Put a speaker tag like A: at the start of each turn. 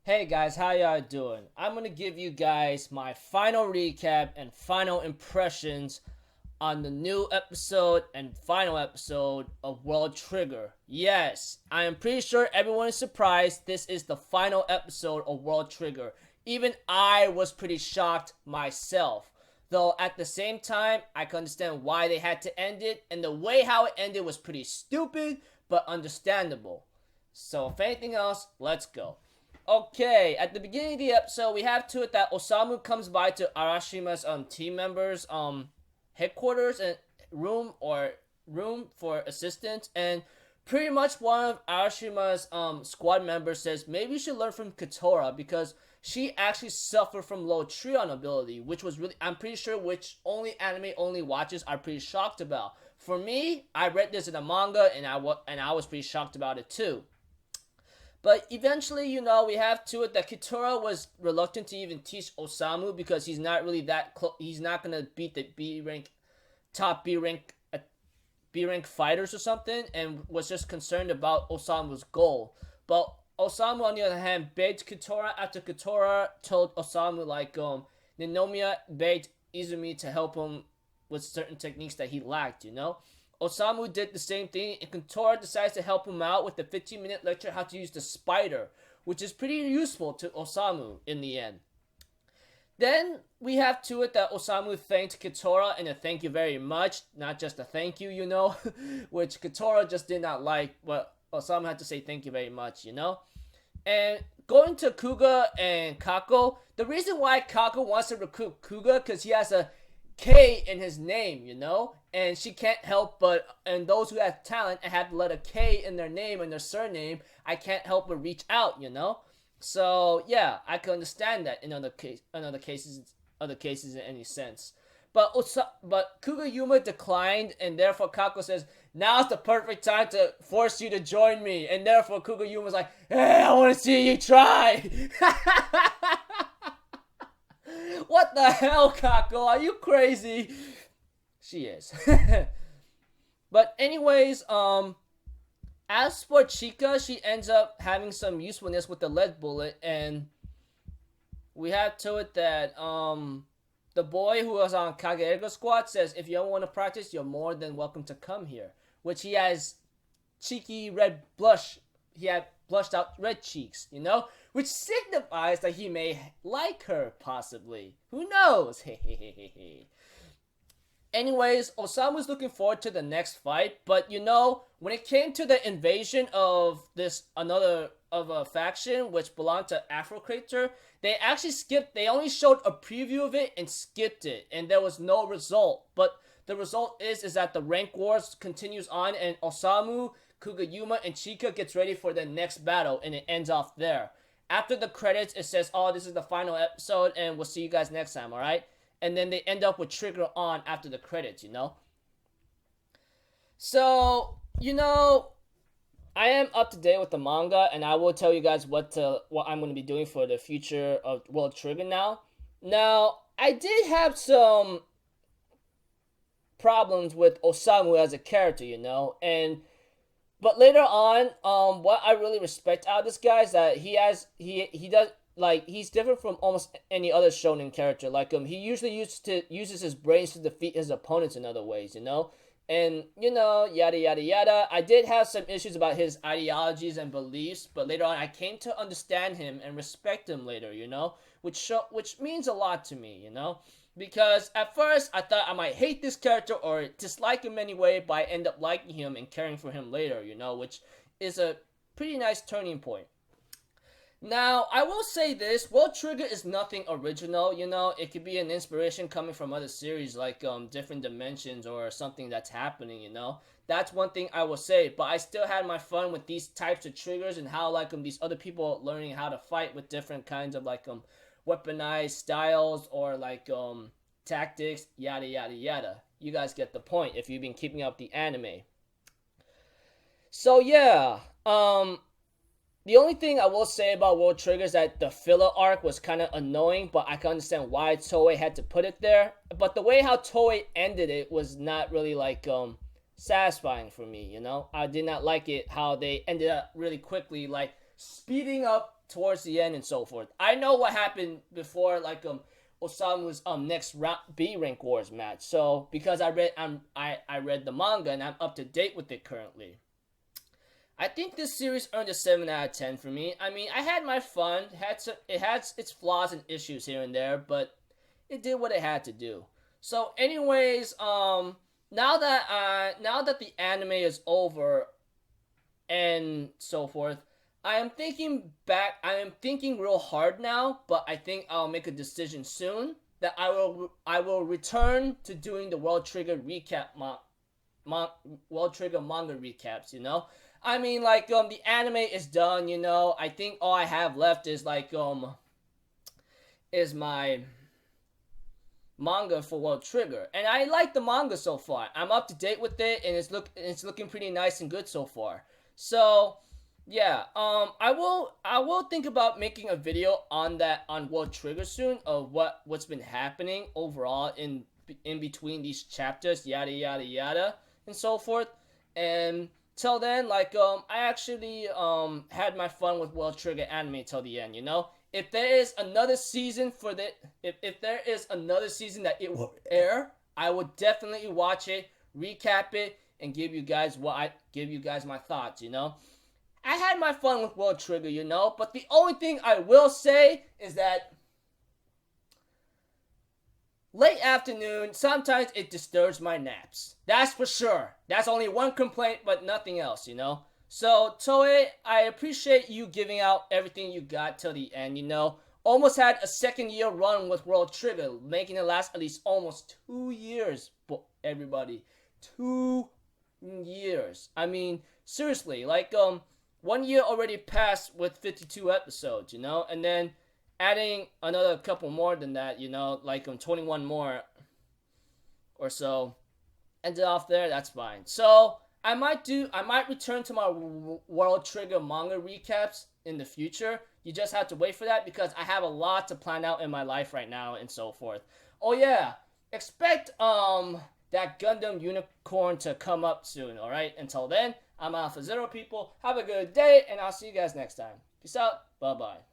A: Hey guys, how y'all doing? I'm gonna give you guys my final recap and final impressions on the new episode and final episode of World Trigger. Yes, I am pretty sure everyone is surprised this is the final episode of World Trigger. Even I was pretty shocked myself. Though at the same time, I can understand why they had to end it, and the way how it ended was pretty stupid, but understandable. So if anything else, let's go. Okay, at the beginning of the episode, we have to it that Osamu comes by to Arashima's team members headquarters and room for assistance, and pretty much one of Arashima's squad members says maybe you should learn from Katora because she actually suffered from low Trion ability, which was really I'm pretty sure which only anime only watchers are pretty shocked about. For me, I read this in a manga and I was pretty shocked about it too. But eventually, we have to it that Kitora was reluctant to even teach Osamu because he's not really that close. He's not gonna beat the top B rank fighters or something, and was just concerned about Osamu's goal. But Osamu, on the other hand, begged Kitora after Kitora told Osamu Ninomiya begged Izumi to help him with certain techniques that he lacked. Osamu did the same thing, and Kantora decides to help him out with the 15-minute lecture how to use the spider, which is pretty useful to Osamu in the end. Then we have to it that Osamu thanked Katora in a thank you very much, not just a thank you, which Katora just did not like, but Osamu had to say thank you very much. And going to Kuga and Kako, the reason why Kako wants to recruit Kuga because he has a K in his name, and she can't help but, and those who have talent and have to let a K in their name and their surname, I can't help but reach out. So yeah, I can understand that in other cases in any sense. But Kugayuma declined, and therefore Kako says, "Now's the perfect time to force you to join me." And therefore Kugayuma's like, "Hey, I want to see you try." What the hell, Kako? Are you crazy? She is. But anyways, as for Chika, she ends up having some usefulness with the lead bullet, and we have to it that the boy who was on Kage squad says if you don't want to practice, you're more than welcome to come here. Which he has cheeky red blush. He had blushed out red cheeks, which signifies that he may like her, possibly. Who knows? Anyways, Osamu's looking forward to the next fight, but when it came to the invasion of a faction which belonged to Afro Crater, they actually they only showed a preview of it and skipped it, and there was no result. But the result is that the rank wars continues on, and Osamu, Kugayuma, and Chika gets ready for the next battle, and it ends off there. After the credits, it says, "Oh, this is the final episode, and we'll see you guys next time, alright?" And then they end up with Trigger on after the credits. So, I am up to date with the manga, and I will tell you guys what I'm going to be doing for the future of World Trigger now. Now, I did have some problems with Osamu as a character, but later on, what I really respect out of this guy is that he does he's different from almost any other shonen character. He usually uses his brains to defeat his opponents in other ways, and yada yada yada. I did have some issues about his ideologies and beliefs, but later on I came to understand him and respect him later, which means a lot to me, because at first I thought I might hate this character or dislike him anyway, but I end up liking him and caring for him later, which is a pretty nice turning point. Now, I will say this, World Trigger is nothing original, it could be an inspiration coming from other series like Different Dimensions or something that's happening, That's one thing I will say, but I still had my fun with these types of triggers and how these other people learning how to fight with different kinds of weaponized styles or tactics, yada yada yada. You guys get the point if you've been keeping up the anime. So yeah, the only thing I will say about World Trigger is that the filler arc was kind of annoying, but I can understand why Toei had to put it there. But the way how Toei ended it was not really satisfying for me, I did not like it how they ended up really quickly speeding up towards the end and so forth. I know what happened before, like Osamu's next B rank wars match. So because I read the manga and I'm up to date with it currently. I think this series earned a 7 out of 10 for me. I mean, I had my fun. It had its flaws and issues here and there, but it did what it had to do. So, anyways, now that the anime is over and so forth, I am thinking real hard now, but I think I'll make a decision soon that I will return to doing the World Trigger World Trigger manga recaps. You know. I mean, like, the anime is done, you know. I think all I have left is, like, is my manga for World Trigger. And I like the manga so far. I'm up to date with it, and it's looking pretty nice and good so far. So, yeah, I will think about making a video on World Trigger soon of what's been happening overall in between these chapters, yada, yada, yada, and so forth. And till then, like, I actually had my fun with World Trigger anime till the end, you know? If there is another season if there is another season that it will air, I will definitely watch it, recap it, and give you guys my thoughts, you know? I had my fun with World Trigger, you know? But the only thing I will say is that late afternoon, sometimes it disturbs my naps. That's for sure. That's only one complaint, but nothing else, you know? So, Toei, I appreciate you giving out everything you got till the end, you know? Almost had a second-year run with World Trigger, making it last at least almost 2 years, everybody. 2 years. I mean, seriously, like, 1 year already passed with 52 episodes, you know? And then adding another couple more than that, you know, like 21 more or so, ended off there, that's fine. So, I might return to my World Trigger manga recaps in the future. You just have to wait for that because I have a lot to plan out in my life right now and so forth. Oh yeah, expect that Gundam Unicorn to come up soon, alright? Until then, I'm Alpha Zero people. Have a good day, and I'll see you guys next time. Peace out. Bye-bye.